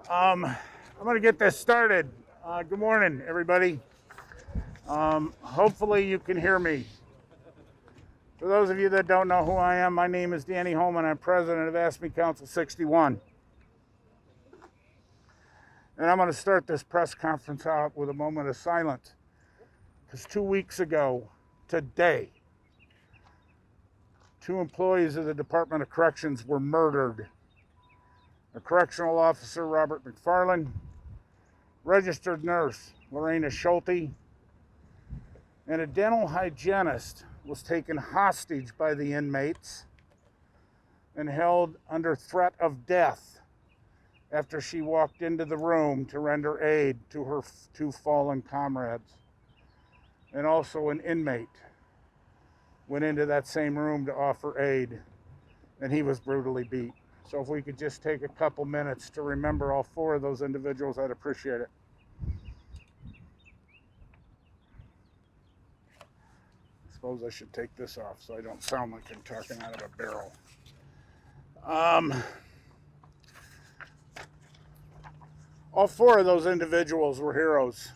I'm going to get this started. Good morning, everybody. Hopefully you can hear me. For those of you that don't know who I am, my name is Danny Homan. I'm president of AFSCME Council 61. And I'm going to start this press conference out with a moment of silence. Because 2 weeks ago, today, 2 employees of the Department of Corrections were murdered. A correctional officer, Robert McFarland, registered nurse, Lorena Schulte, and a dental hygienist was taken hostage by the inmates and held under threat of death after she walked into the room to render aid to her 2 fallen comrades. And also an inmate went into that same room to offer aid, and he was brutally beat. So if we could just take a couple minutes to remember all 4 of those individuals, I'd appreciate it. I suppose I should take this off so I don't sound like I'm talking out of a barrel. All 4 of those individuals were heroes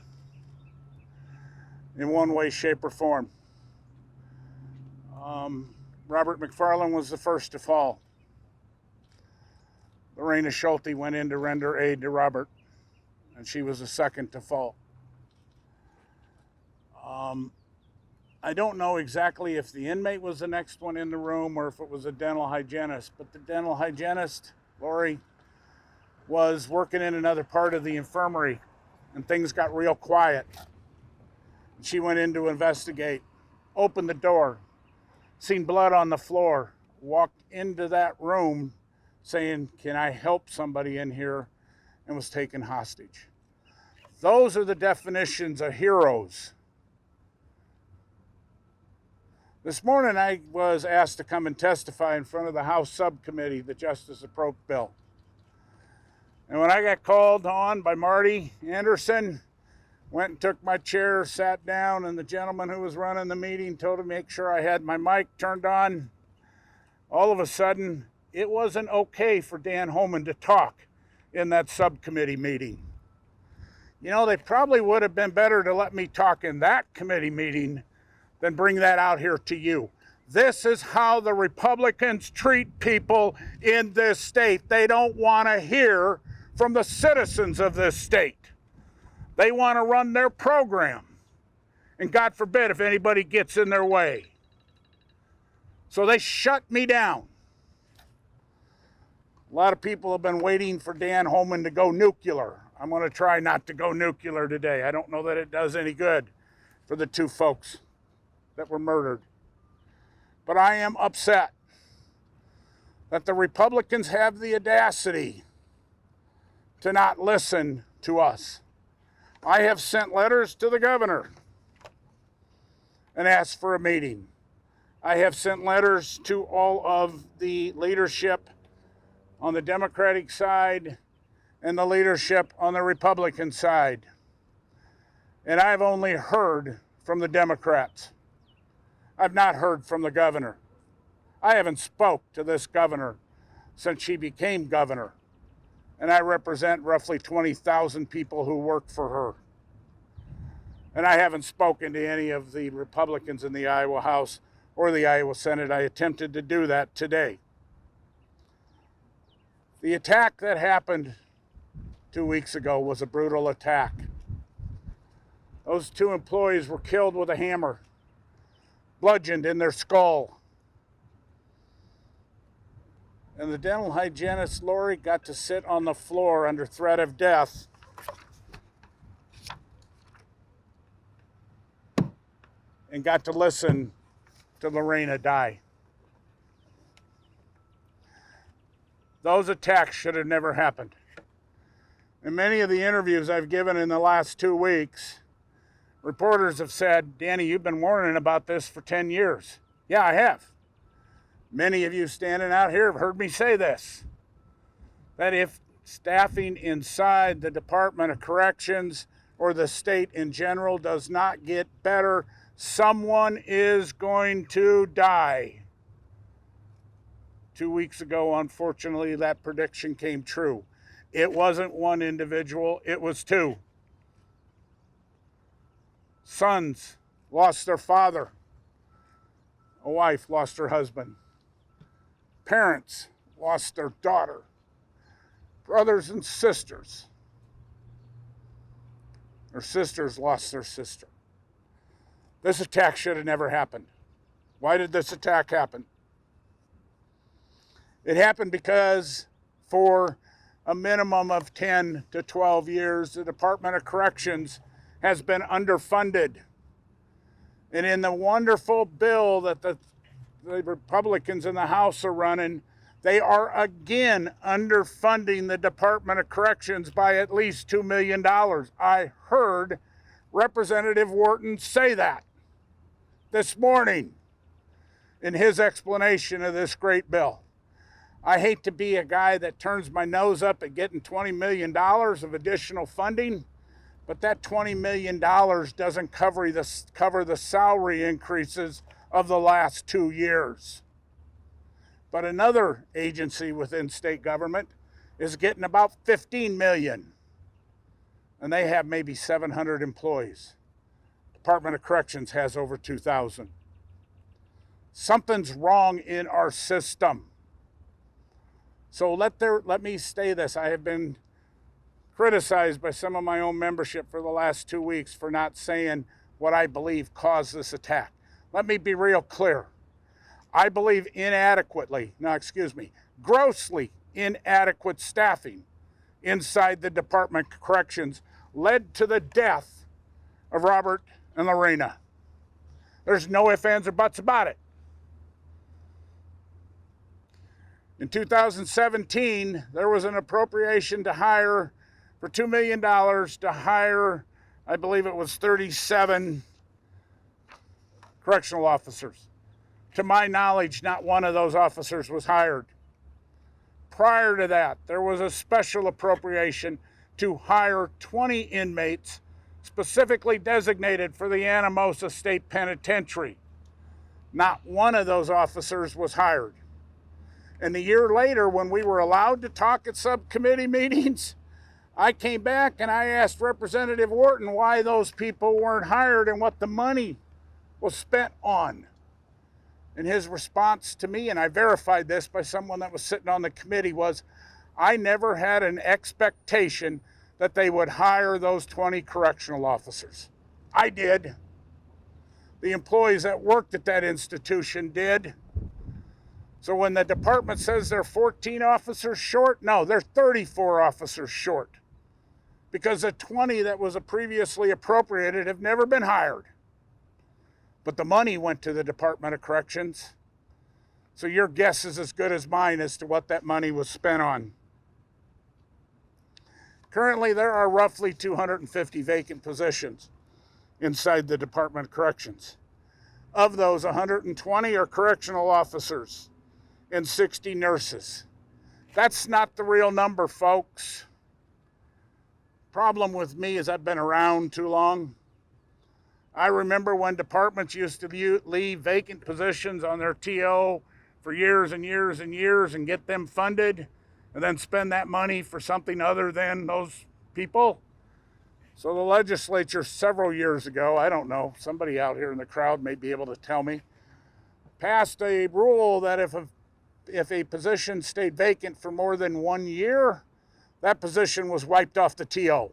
in one way, shape, or form. Robert McFarland was the first to fall. Lorena Schulte went in to render aid to Robert, and she was the second to fall. I don't know exactly if the inmate was the next one in the room or if it was a dental hygienist, but the dental hygienist, Lori, was working in another part of the infirmary, and things got real quiet. She went in to investigate, opened the door, seen blood on the floor, walked into that room saying, "Can I help somebody in here?" and was taken hostage. Those are the definitions of heroes. This morning I was asked to come and testify in front of the House subcommittee, the Justice Approach Bill. And when I got called on by Marty Anderson, went and took my chair, sat down, and the gentleman who was running the meeting told me to make sure I had my mic turned on. All of a sudden, it wasn't okay for Dan Homan to talk in that subcommittee meeting. You know, they probably would have been better to let me talk in that committee meeting than bring that out here to you. This is how the Republicans treat people in this state. They don't want to hear from the citizens of this state. They want to run their program. And God forbid if anybody gets in their way. So they shut me down. A lot of people have been waiting for Dan Homan to go nuclear. I'm going to try not to go nuclear today. I don't know that it does any good for the 2 folks that were murdered. But I am upset that the Republicans have the audacity to not listen to us. I have sent letters to the governor and asked for a meeting. I have sent letters to all of the leadership on the Democratic side and the leadership on the Republican side. And I've only heard from the Democrats. I've not heard from the governor. I haven't spoke to this governor since she became governor. And I represent roughly 20,000 people who work for her. And I haven't spoken to any of the Republicans in the Iowa House or the Iowa Senate. I attempted to do that today. The attack that happened 2 weeks ago was a brutal attack. Those 2 employees were killed with a hammer, bludgeoned in their skull. And the dental hygienist, Lori, got to sit on the floor under threat of death and got to listen to Lorena die. Those attacks should have never happened. In many of the interviews I've given in the last 2 weeks, reporters have said, "Danny, you've been warning about this for 10 years. Yeah, I have. Many of you standing out here have heard me say this, that if staffing inside the Department of Corrections or the state in general does not get better, someone is going to die. 2 weeks ago, unfortunately, that prediction came true. It wasn't one individual, it was two. Sons lost their father. A wife lost her husband. Parents lost their daughter. Brothers and sisters. Their sisters lost their sister. This attack should have never happened. Why did this attack happen? It happened because for a minimum of 10 to 12 years, the Department of Corrections has been underfunded. And in the wonderful bill that the Republicans in the House are running, they are again underfunding the Department of Corrections by at least $2 million. I heard Representative Wharton say that this morning in his explanation of this great bill. I hate to be a guy that turns my nose up at getting $20 million of additional funding, but that $20 million doesn't cover the salary increases of the last 2 years. But another agency within state government is getting about $15 million, and they have maybe 700 employees. Department of Corrections has over 2,000. Something's wrong in our system. So let me say this. I have been criticized by some of my own membership for the last 2 weeks for not saying what I believe caused this attack. Let me be real clear. I believe grossly inadequate staffing inside the Department of Corrections led to the death of Robert and Lorena. There's no ifs, ands, or buts about it. In 2017, there was an appropriation to hire for $2 million to hire, I believe it was 37 correctional officers. To my knowledge, not one of those officers was hired. Prior to that, there was a special appropriation to hire 20 inmates specifically designated for the Anamosa State Penitentiary. Not one of those officers was hired. And a year later, when we were allowed to talk at subcommittee meetings, I came back and I asked Representative Wharton why those people weren't hired and what the money was spent on. And his response to me, and I verified this by someone that was sitting on the committee, was, I never had an expectation that they would hire those 20 correctional officers. I did. The employees that worked at that institution did. So when the department says they're 14 officers short, no, they're 34 officers short. Because the 20 that was previously appropriated have never been hired. But the money went to the Department of Corrections. So your guess is as good as mine as to what that money was spent on. Currently, there are roughly 250 vacant positions inside the Department of Corrections. Of those, 120 are correctional officers and 60 nurses. That's not the real number, folks. Problem with me is I've been around too long. I remember when departments used to leave vacant positions on their TO for years and years and years and get them funded and then spend that money for something other than those people. So the legislature several years ago, I don't know, somebody out here in the crowd may be able to tell me, passed a rule that if a position stayed vacant for more than 1 year, that position was wiped off the TO.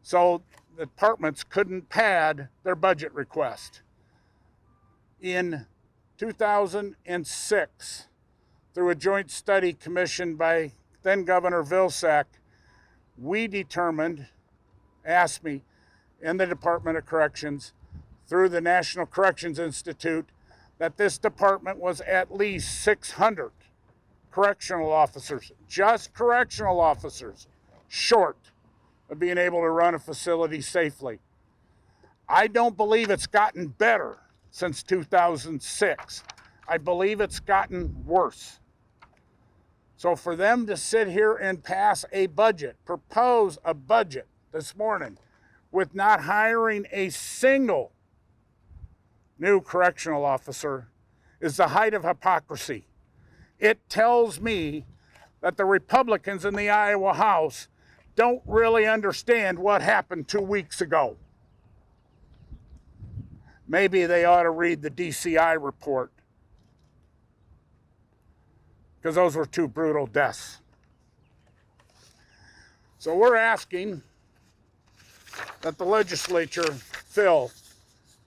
So the departments couldn't pad their budget request. In 2006, through a joint study commissioned by then Governor Vilsack, we determined, AFSCME and the Department of Corrections, through the National Corrections Institute, that this department was at least 600 correctional officers, just correctional officers, short of being able to run a facility safely. I don't believe it's gotten better since 2006. I believe it's gotten worse. So for them to sit here and pass a budget, propose a budget this morning with not hiring a single new correctional officer is the height of hypocrisy. It tells me that the Republicans in the Iowa House don't really understand what happened 2 weeks ago. Maybe they ought to read the DCI report, because those were 2 brutal deaths. So we're asking that the legislature fill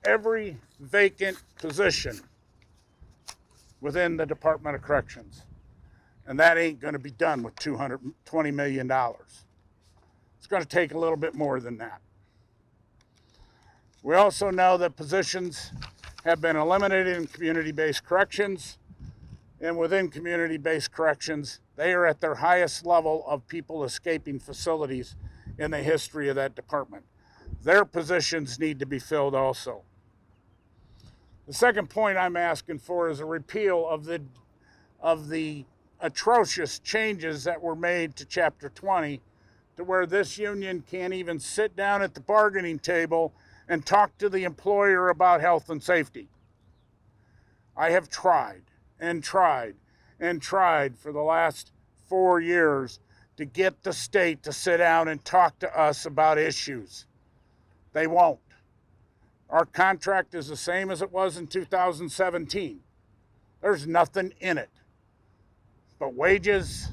every vacant position within the Department of Corrections. And that ain't going to be done with $220 million. It's going to take a little bit more than that. We also know that positions have been eliminated in community-based corrections, and within community-based corrections, they are at their highest level of people escaping facilities in the history of that department. Their positions need to be filled also. The second point I'm asking for is a repeal of the atrocious changes that were made to Chapter 20, to where this union can't even sit down at the bargaining table and talk to the employer about health and safety. I have tried and tried and tried for the last 4 years to get the state to sit down and talk to us about issues. They won't. Our contract is the same as it was in 2017. There's nothing in it but wages,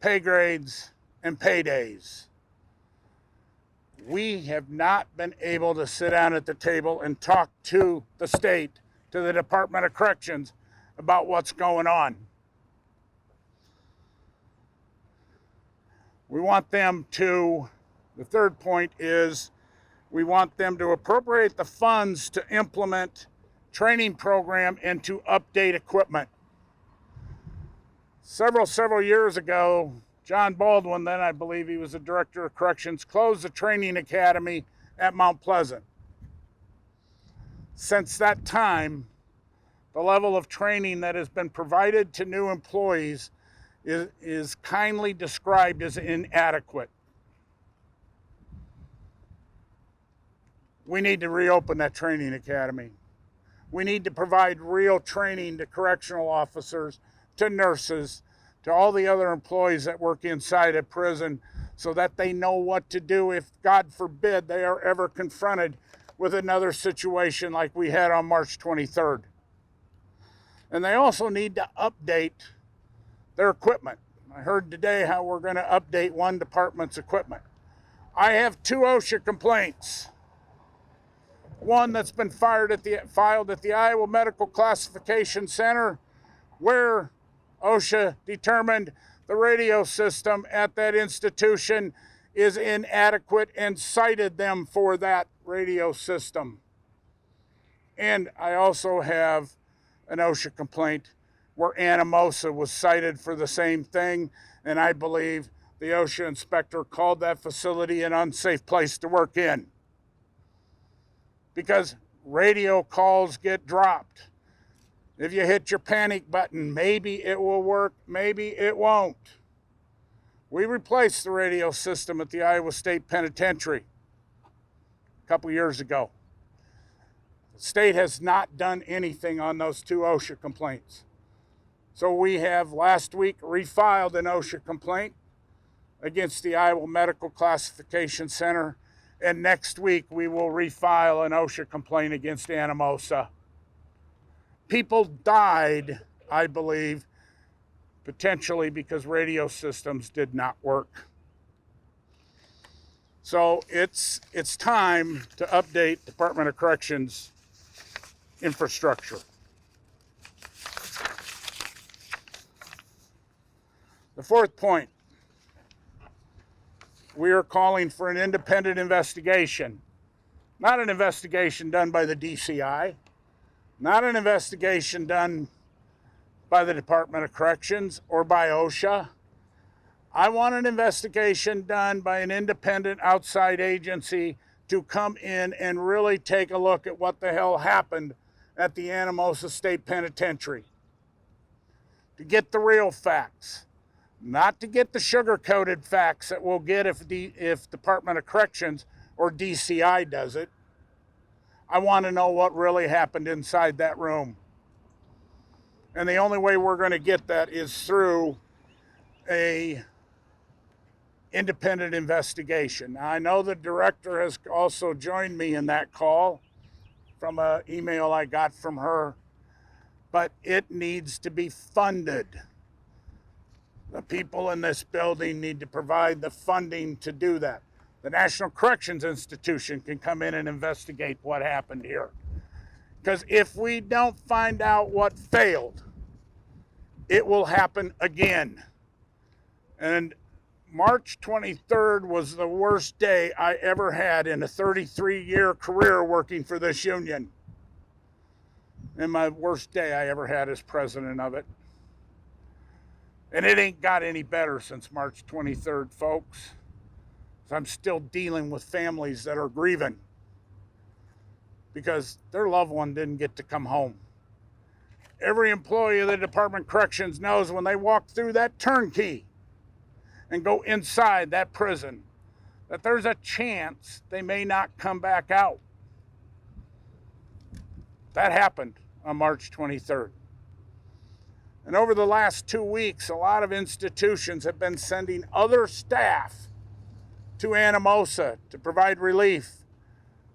pay grades, and paydays. We have not been able to sit down at the table and talk to the state, to the Department of Corrections, about what's going on. We want them to, the third point is, we want them to appropriate the funds to implement training program and to update equipment. Several years ago, John Baldwin, then I believe he was the director of corrections, closed the training academy at Mount Pleasant. Since that time, the level of training that has been provided to new employees is kindly described as inadequate. We need to reopen that training academy. We need to provide real training to correctional officers, to nurses, to all the other employees that work inside a prison, so that they know what to do if, God forbid, they are ever confronted with another situation like we had on March 23rd. And they also need to update their equipment. I heard today how we're going to update one department's equipment. I have 2 OSHA complaints. One that's been filed at the Iowa Medical Classification Center, where OSHA determined the radio system at that institution is inadequate and cited them for that radio system. And I also have an OSHA complaint where Anamosa was cited for the same thing, and I believe the OSHA inspector called that facility an unsafe place to work in, because radio calls get dropped. If you hit your panic button, maybe it will work, maybe it won't. We replaced the radio system at the Iowa State Penitentiary a couple years ago. The state has not done anything on those 2 OSHA complaints. So we have last week refiled an OSHA complaint against the Iowa Medical Classification Center, and next week we will refile an OSHA complaint against Anamosa. People died, I believe, potentially because radio systems did not work. So it's time to update Department of Corrections infrastructure. The fourth point, we are calling for an independent investigation. Not an investigation done by the DCI, not an investigation done by the Department of Corrections or by OSHA. I want an investigation done by an independent outside agency to come in and really take a look at what the hell happened at the Anamosa State Penitentiary. To get the real facts, not to get the sugar-coated facts that we'll get if Department of Corrections or DCI does it. I want to know what really happened inside that room. And the only way we're going to get that is through a independent investigation. Now, I know the director has also joined me in that call from an email I got from her, but it needs to be funded. The people in this building need to provide the funding to do that. The National Corrections Institution can come in and investigate what happened here. Because if we don't find out what failed, it will happen again. And March 23rd was the worst day I ever had in a 33-year career working for this union. And my worst day I ever had as president of it. And it ain't got any better since March 23rd, folks. So I'm still dealing with families that are grieving because their loved one didn't get to come home. Every employee of the Department of Corrections knows when they walk through that turnkey and go inside that prison that there's a chance they may not come back out. That happened on March 23rd. And over the last 2 weeks, a lot of institutions have been sending other staff to Anamosa to provide relief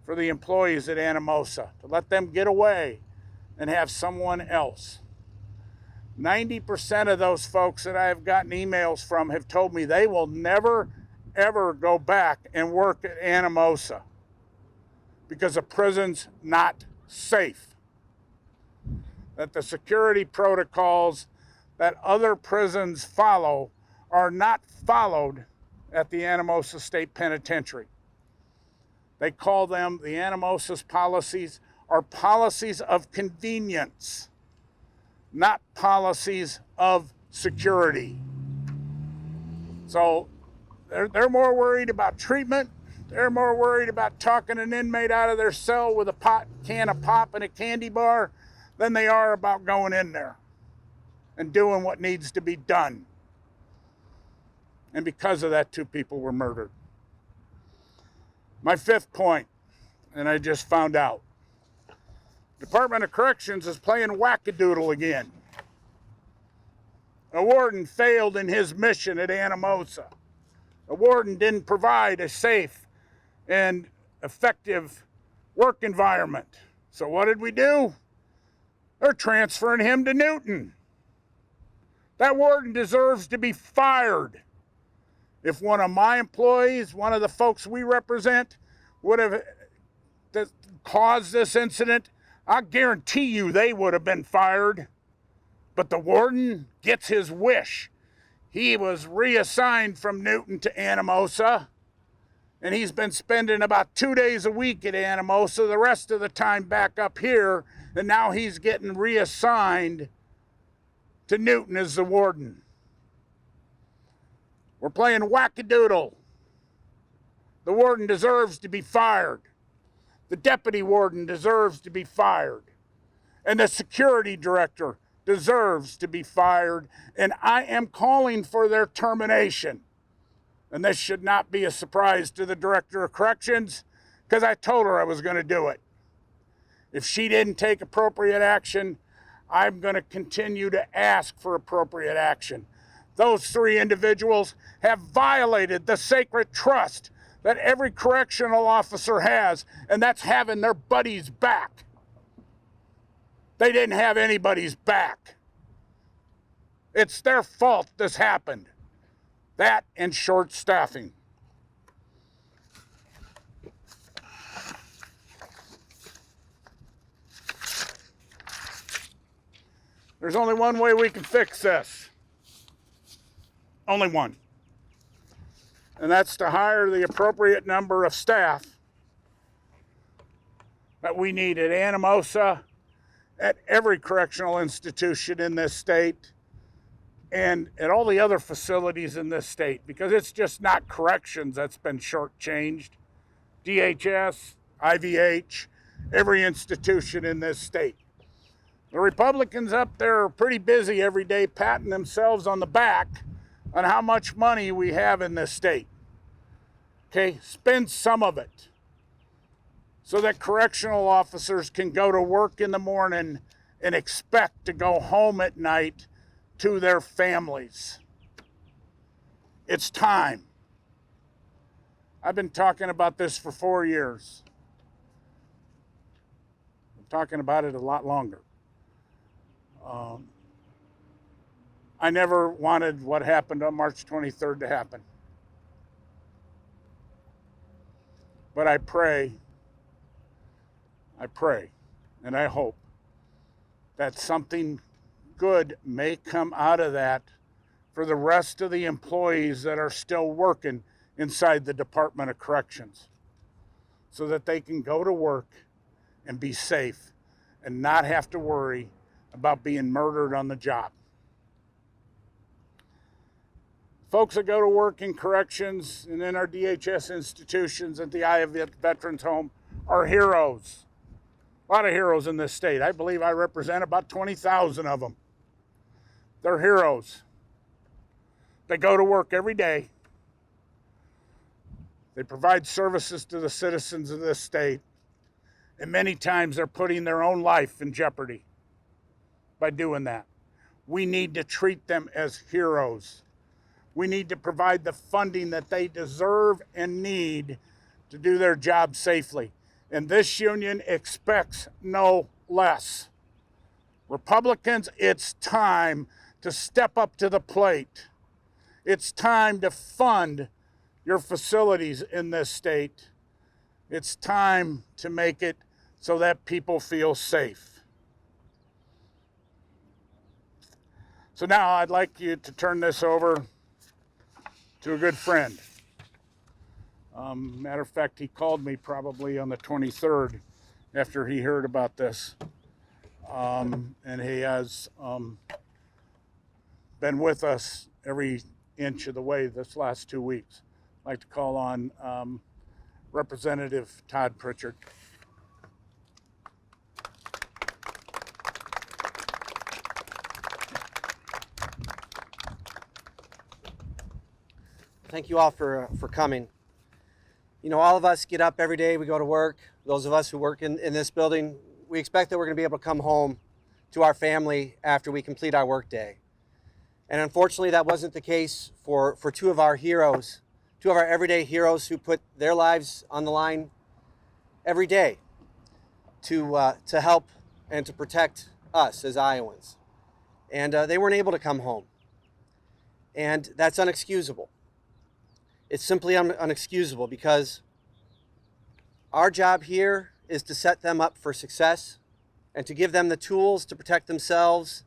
for the employees at Anamosa, to let them get away and have someone else. 90% of those folks that I have gotten emails from have told me they will never, ever go back and work at Anamosa because the prison's not safe. That the security protocols that other prisons follow are not followed at the Anamosa State Penitentiary. They call them, the Anamosa's policies are policies of convenience, not policies of security. So they're more worried about treatment. They're more worried about talking an inmate out of their cell with a can of pop and a candy bar than they are about going in there and doing what needs to be done. And because of that, 2 people were murdered. My 5th point, and I just found out, Department of Corrections is playing wackadoodle again. A warden failed in his mission at Anamosa. A warden didn't provide a safe and effective work environment. So what did we do? They're transferring him to Newton. That warden deserves to be fired. If one of my employees, one of the folks we represent, would have caused this incident, I guarantee you they would have been fired. But the warden gets his wish. He was reassigned from Newton to Anamosa, and he's been spending about 2 days a week at Anamosa, the rest of the time back up here, and now he's getting reassigned to Newton as the warden. We're playing wackadoodle. The warden deserves to be fired. The deputy warden deserves to be fired. And the security director deserves to be fired. And I am calling for their termination. And this should not be a surprise to the director of corrections, because I told her I was going to do it. If she didn't take appropriate action, I'm going to continue to ask for appropriate action. Those 3 individuals have violated the sacred trust that every correctional officer has, and that's having their buddies back. They didn't have anybody's back. It's their fault this happened. That and short staffing. There's only one way we can fix this. Only one. And that's to hire the appropriate number of staff that we need at Anamosa, at every correctional institution in this state, and at all the other facilities in this state, because it's just not corrections that's been shortchanged. DHS, IVH, every institution in this state. The Republicans up there are pretty busy every day patting themselves on the back on how much money we have in this state. Okay, spend some of it so that correctional officers can go to work in the morning and expect to go home at night to their families. It's time. I've been talking about this for 4 years. I'm talking about it a lot longer. I never wanted what happened on March 23rd to happen. But I pray, and I hope that something good may come out of that for the rest of the employees that are still working inside the Department of Corrections, so that they can go to work and be safe and not have to worry about being murdered on the job. Folks that go to work in corrections and in our DHS institutions at the Iowa Veterans Home are heroes. A lot of heroes in this state. I believe I represent about 20,000 of them. They're heroes. They go to work every day. They provide services to the citizens of this state. And many times they're putting their own life in jeopardy by doing that. We need to treat them as heroes. We need to provide the funding that they deserve and need to do their job safely. And this union expects no less. Republicans, it's time to step up to the plate. It's time to fund your facilities in this state. It's time to make it so that people feel safe. So now I'd like you to turn this over to a good friend. Matter of fact, he called me probably on the 23rd after he heard about this. And he has been with us every inch of the way this last 2 weeks. I'd like to call on Representative Todd Pritchard. Thank you all for coming. You know, all of us get up every day, we go to work. Those of us who work in this building, we expect that we're going to be able to come home to our family after we complete our work day. And unfortunately, that wasn't the case for two of our heroes, two of our everyday heroes who put their lives on the line every day to help and to protect us as Iowans. And they weren't able to come home. And that's unexcusable. It's simply unexcusable, because our job here is to set them up for success and to give them the tools to protect themselves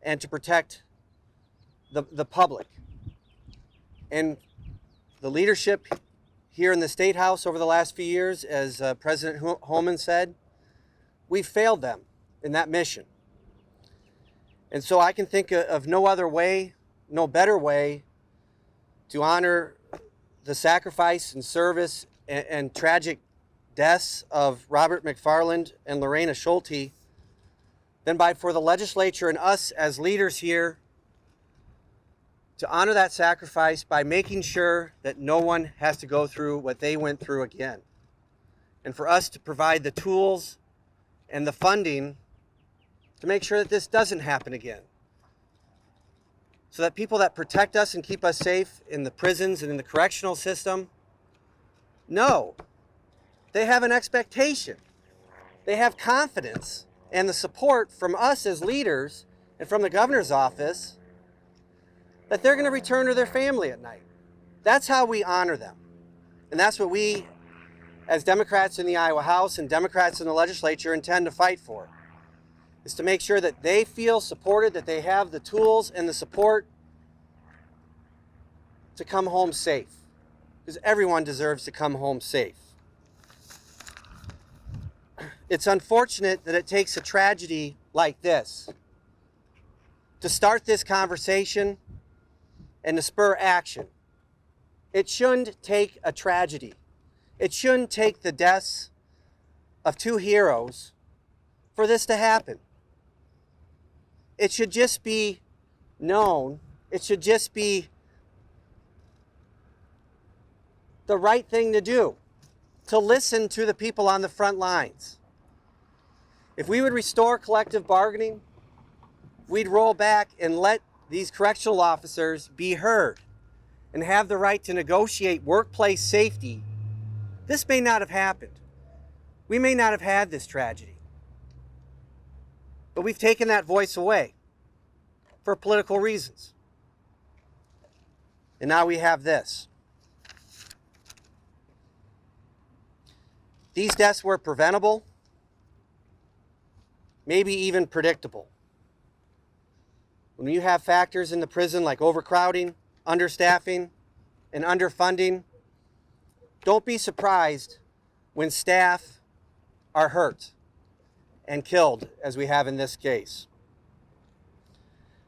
and to protect the public. And the leadership here in the State House over the last few years, as President Homan said, we've failed them in that mission. And so I can think of no other way, no better way to honor the sacrifice and service and tragic deaths of Robert McFarland and Lorena Schulte than for the legislature and us as leaders here to honor that sacrifice by making sure that no one has to go through what they went through again. And for us to provide the tools and the funding to make sure that this doesn't happen again. So that people that protect us and keep us safe in the prisons and in the correctional system, no, they have an expectation. They have confidence and the support from us as leaders and from the governor's office that they're going to return to their family at night. That's how we honor them. And that's what we, as Democrats in the Iowa House and Democrats in the legislature, intend to fight for. Is to make sure that they feel supported, that they have the tools and the support to come home safe. Because everyone deserves to come home safe. It's unfortunate that it takes a tragedy like this to start this conversation and to spur action. It shouldn't take a tragedy. It shouldn't take the deaths of two heroes for this to happen. It should just be known. It should just be the right thing to do, to listen to the people on the front lines. If we would restore collective bargaining, we'd roll back and let these correctional officers be heard and have the right to negotiate workplace safety, this may not have happened. We may not have had this tragedy. But we've taken that voice away for political reasons. And now we have this. These deaths were preventable, maybe even predictable. When you have factors in the prison like overcrowding, understaffing, and underfunding, don't be surprised when staff are hurt and killed, as we have in this case.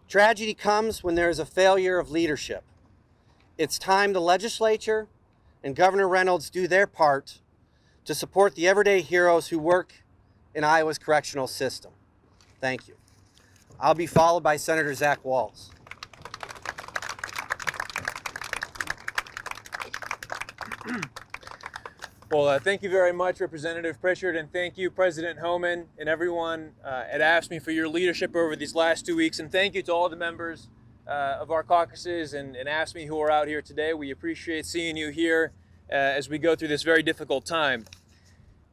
Tragedy comes when there is a failure of leadership. It's time the legislature and Governor Reynolds do their part to support the everyday heroes who work in Iowa's correctional system. Thank you. I'll be followed by Senator Zach Walz. Well, thank you very much, Representative Pritchard, and thank you, President Homan, and everyone at AFSCME for your leadership over these last 2 weeks. And thank you to all the members of our caucuses and AFSCME who are out here today. We appreciate seeing you here as we go through this very difficult time.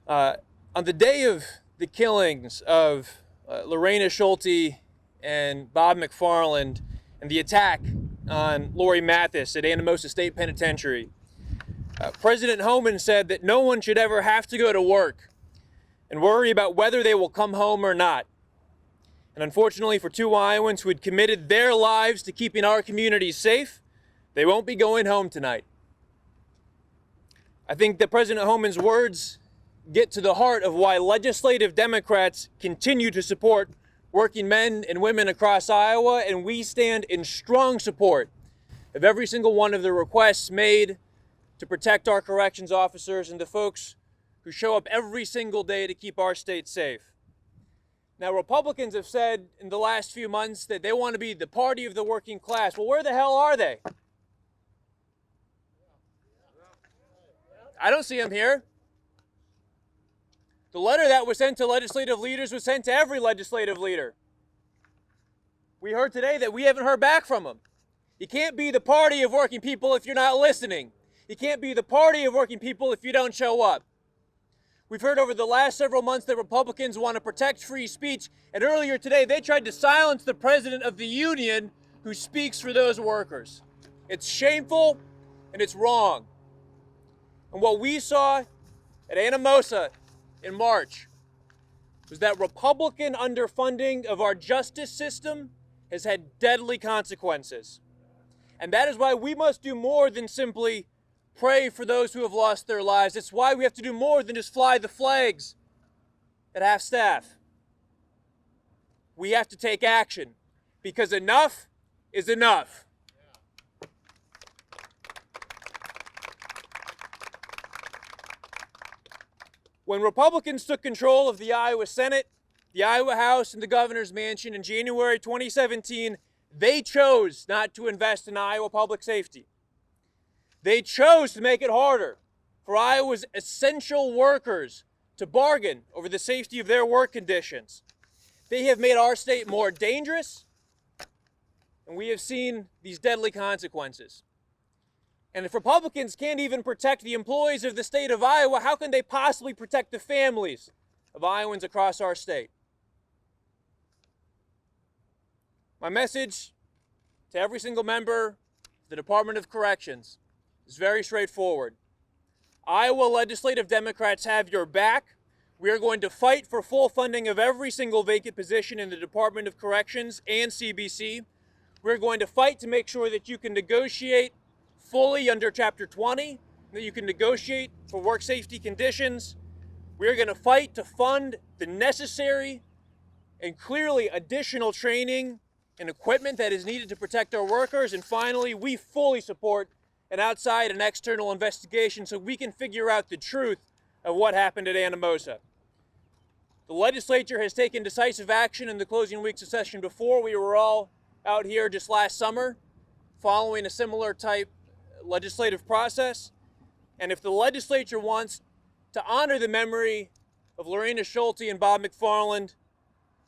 On the day of the killings of Lorena Schulte and Bob McFarland and the attack on Lori Mathis at Anamosa State Penitentiary, President Homan said that no one should ever have to go to work and worry about whether they will come home or not. And unfortunately for two Iowans who had committed their lives to keeping our communities safe, they won't be going home tonight. I think that President Homan's words get to the heart of why legislative Democrats continue to support working men and women across Iowa, and we stand in strong support of every single one of the requests made to protect our corrections officers and the folks who show up every single day to keep our state safe. Now, Republicans have said in the last few months that they want to be the party of the working class. Well, where the hell are they? I don't see them here. The letter that was sent to legislative leaders was sent to every legislative leader. We heard today that we haven't heard back from them. You can't be the party of working people if you're not listening. You can't be the party of working people if you don't show up. We've heard over the last several months that Republicans want to protect free speech, and earlier today they tried to silence the president of the union who speaks for those workers. It's shameful and it's wrong. And what we saw at Anamosa in March was that Republican underfunding of our justice system has had deadly consequences. And that is why we must do more than simply pray for those who have lost their lives. It's why we have to do more than just fly the flags at half-staff. We have to take action because enough is enough. When Republicans took control of the Iowa Senate, the Iowa House, and the governor's mansion in January 2017, they chose not to invest in Iowa public safety. They chose to make it harder for Iowa's essential workers to bargain over the safety of their work conditions. They have made our state more dangerous, and we have seen these deadly consequences. And if Republicans can't even protect the employees of the state of Iowa, how can they possibly protect the families of Iowans across our state? My message to every single member of the Department of Corrections is very straightforward. Iowa legislative Democrats have your back. We are going to fight for full funding of every single vacant position in the Department of Corrections and CBC. We're going to fight to make sure that you can negotiate fully under Chapter 20, that you can negotiate for work safety conditions. We're going to fight to fund the necessary and clearly additional training and equipment that is needed to protect our workers. And finally, we fully support an outside and external investigation so we can figure out the truth of what happened at Anamosa. The legislature has taken decisive action in the closing weeks of session before. We were all out here just last summer following a similar type legislative process. And if the legislature wants to honor the memory of Lorena Schulte and Bob McFarland,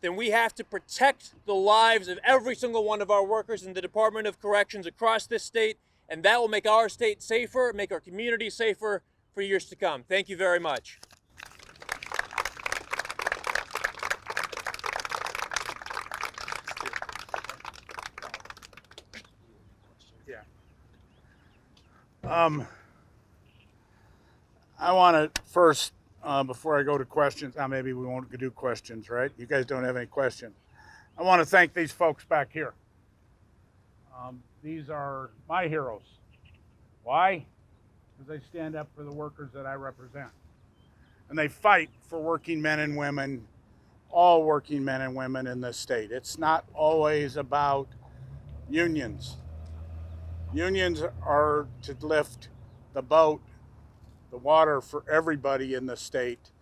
then we have to protect the lives of every single one of our workers in the Department of Corrections across this state and that will make our state safer, make our community safer for years to come. Thank you very much. I want to first, before I go to questions, maybe we won't do questions, right? You guys don't have any questions. I want to thank these folks back here. These are my heroes. Why? Because they stand up for the workers that I represent. And they fight for working men and women, all working men and women in this state. It's not always about unions. Unions are to lift the boat, the water for everybody in the state,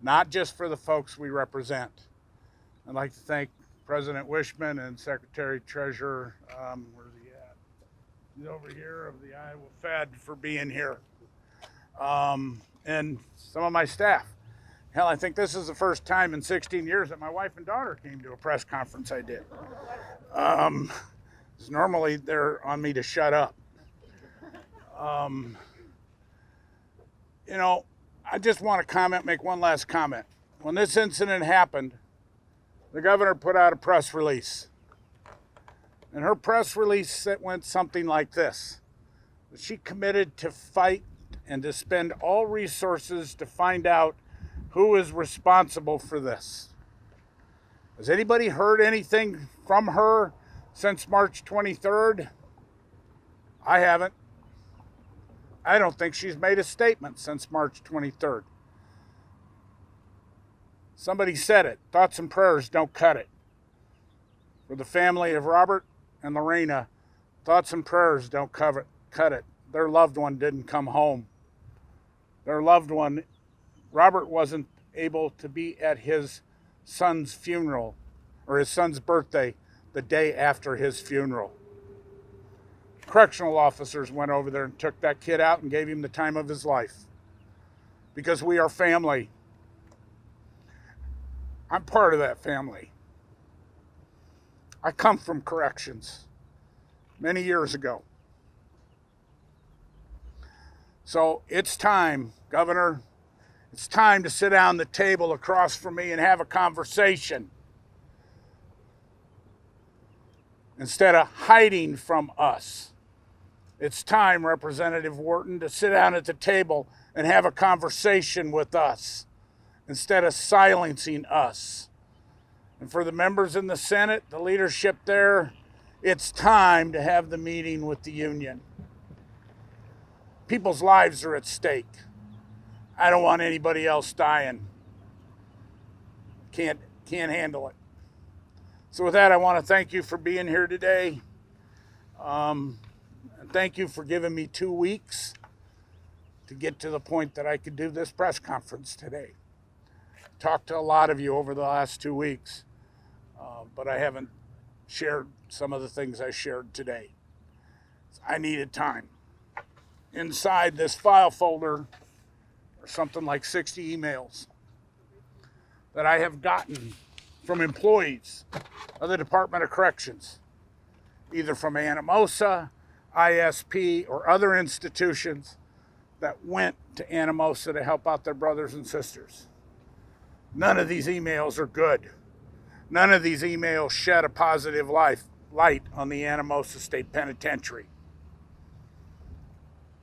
not just for the folks we represent. I'd like to thank President Wishman and Secretary Treasurer, where's he at? He's over here, of the Iowa Fed, for being here. And some of my staff. Hell, I think this is the first time in 16 years that my wife and daughter came to a press conference I did. Normally they're on me to shut up. You know, I just want to make one last comment. When this incident happened, the governor put out a press release. And her press release went something like this. She committed to fight and to spend all resources to find out who is responsible for this. Has anybody heard anything from her since March 23rd? I haven't. I don't think she's made a statement since March 23rd. Somebody said it. Thoughts and prayers don't cut it. For the family of Robert and Lorena, thoughts and prayers don't cut it. Their loved one didn't come home. Their loved one, Robert, wasn't able to be at his son's funeral, or his son's birthday, the day after his funeral. Correctional officers went over there and took that kid out and gave him the time of his life. Because we are family. I'm part of that family. I come from corrections many years ago. So it's time, Governor, it's time to sit down the table across from me and have a conversation. Instead of hiding from us. It's time, Representative Wharton, to sit down at the table and have a conversation with us instead of silencing us. And for the members in the Senate, the leadership there, it's time to have the meeting with the union. People's lives are at stake. I don't want anybody else dying. Can't handle it. So with that, I want to thank you for being here today. And thank you for giving me 2 weeks to get to the point that I could do this press conference today. Talked to a lot of you over the last 2 weeks, but I haven't shared some of the things I shared today. I needed time. Inside this file folder are something like 60 emails that I have gotten from employees of the Department of Corrections, either from Anamosa, ISP, or other institutions that went to Anamosa to help out their brothers and sisters. None of these emails are good. None of these emails shed a positive light on the Anamosa State Penitentiary.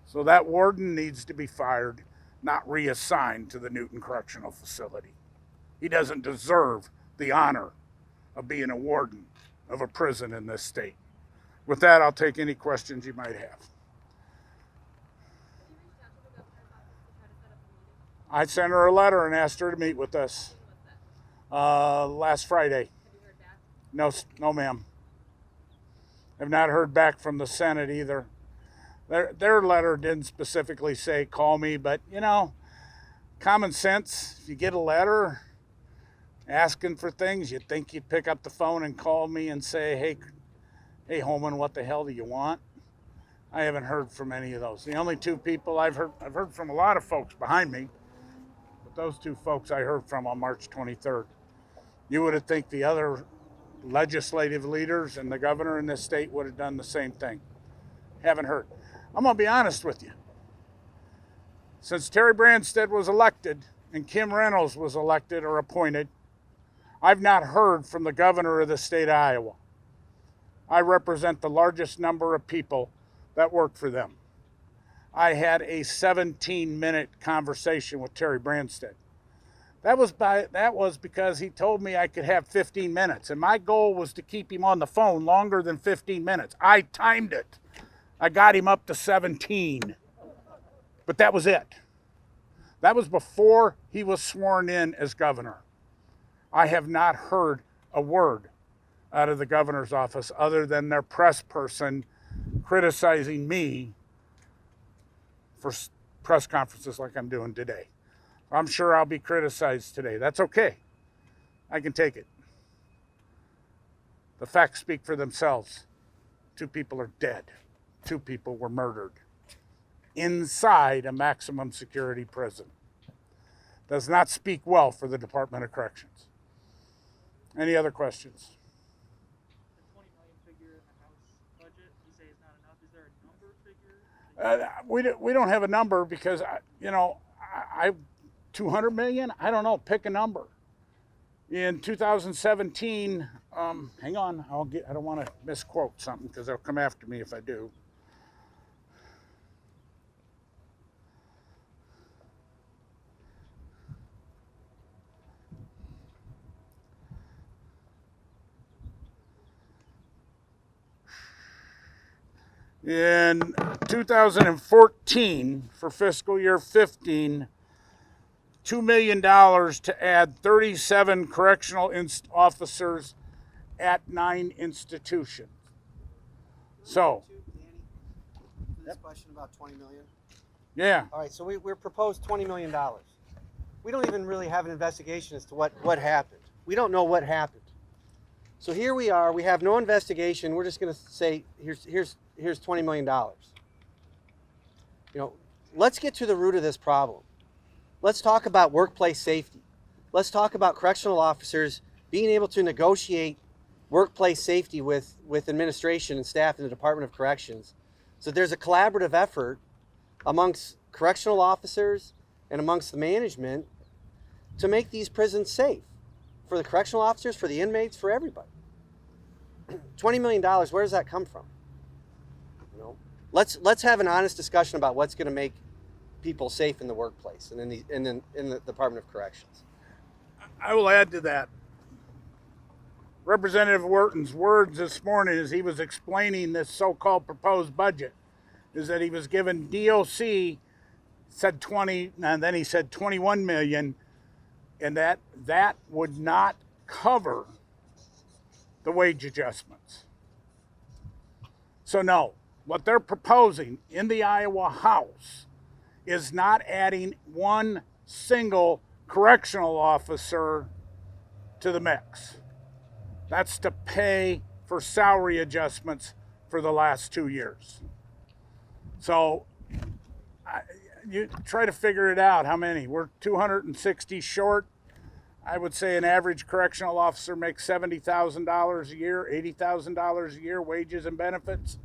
So that warden needs to be fired, not reassigned to the Newton Correctional Facility. He doesn't deserve the honor of being a warden of a prison in this state. With that, I'll take any questions you might have. I sent her a letter and asked her to meet with us last Friday. No, ma'am. I've not heard back from the Senate either. Their letter didn't specifically say call me, but you know, common sense, if you get a letter asking for things, you'd think you'd pick up the phone and call me and say, hey Homan, what the hell do you want? I haven't heard from any of those. The only two people I've heard from a lot of folks behind me, but those two folks I heard from on March 23rd. You would have think the other legislative leaders and the governor in this state would have done the same thing. Haven't heard. I'm going to be honest with you. Since Terry Branstad was elected and Kim Reynolds was elected or appointed, I've not heard from the governor of the state of Iowa. I represent the largest number of people that work for them. I had a 17-minute conversation with Terry Branstad. That was because he told me I could have 15 minutes, and my goal was to keep him on the phone longer than 15 minutes. I timed it. I got him up to 17, but that was it. That was before he was sworn in as governor. I have not heard a word out of the governor's office other than their press person criticizing me for press conferences like I'm doing today. I'm sure I'll be criticized today. That's okay. I can take it. The facts speak for themselves. 2 people are dead. 2 people were murdered inside a maximum security prison. Does not speak well for the Department of Corrections. Any other questions? The $20 million figure in the House budget, you say is not enough. Is there a number figure? We don't have a number because, I 200 million? I don't know. Pick a number. In 2017, hang on. I don't want to misquote something because they'll come after me if I do. In 2014, for fiscal year 15, $2 million to add 37 correctional officers at 9 institutions. So, This question about $20 million. yeah, All right, so we're proposed $20 million. We don't even really have an investigation as to what happened. We don't know what happened. So here we are. We have no investigation. We're just going to say here's $20 million. Let's get to the root of this problem. Let's talk about workplace safety. Let's talk about correctional officers being able to negotiate workplace safety with administration and staff in the Department of Corrections. So there's a collaborative effort amongst correctional officers and amongst the management to make these prisons safe for the correctional officers, for the inmates, for everybody. $20 million, where does that come from? Let's have an honest discussion about what's going to make people safe in the workplace and in the Department of Corrections. I will add to that. Representative Wharton's words this morning as he was explaining this so-called proposed budget is that he was given DOC, said 20, and then he said 21 million, and that would not cover the wage adjustments. So no, what they're proposing in the Iowa House is not adding one single correctional officer to the mix. That's to pay for salary adjustments for the last 2 years. So you try to figure it out. How many? We're 260 short. I would say an average correctional officer makes $70,000 a year, $80,000 a year, wages and benefits.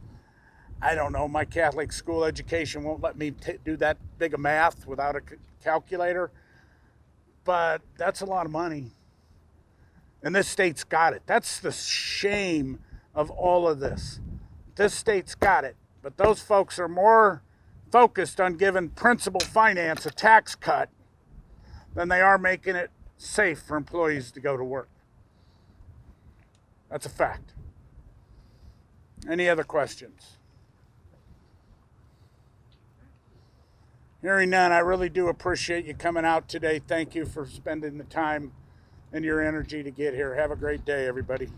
I don't know. My Catholic school education won't let me do that big of math without a calculator. But that's a lot of money. And this state's got it. That's the shame of all of this. This state's got it. But those folks are more focused on giving principal finance a tax cut than they are making it safe for employees to go to work. That's a fact. Any other questions? Hearing none, I really do appreciate you coming out today. Thank you for spending the time and your energy to get here. Have a great day, everybody.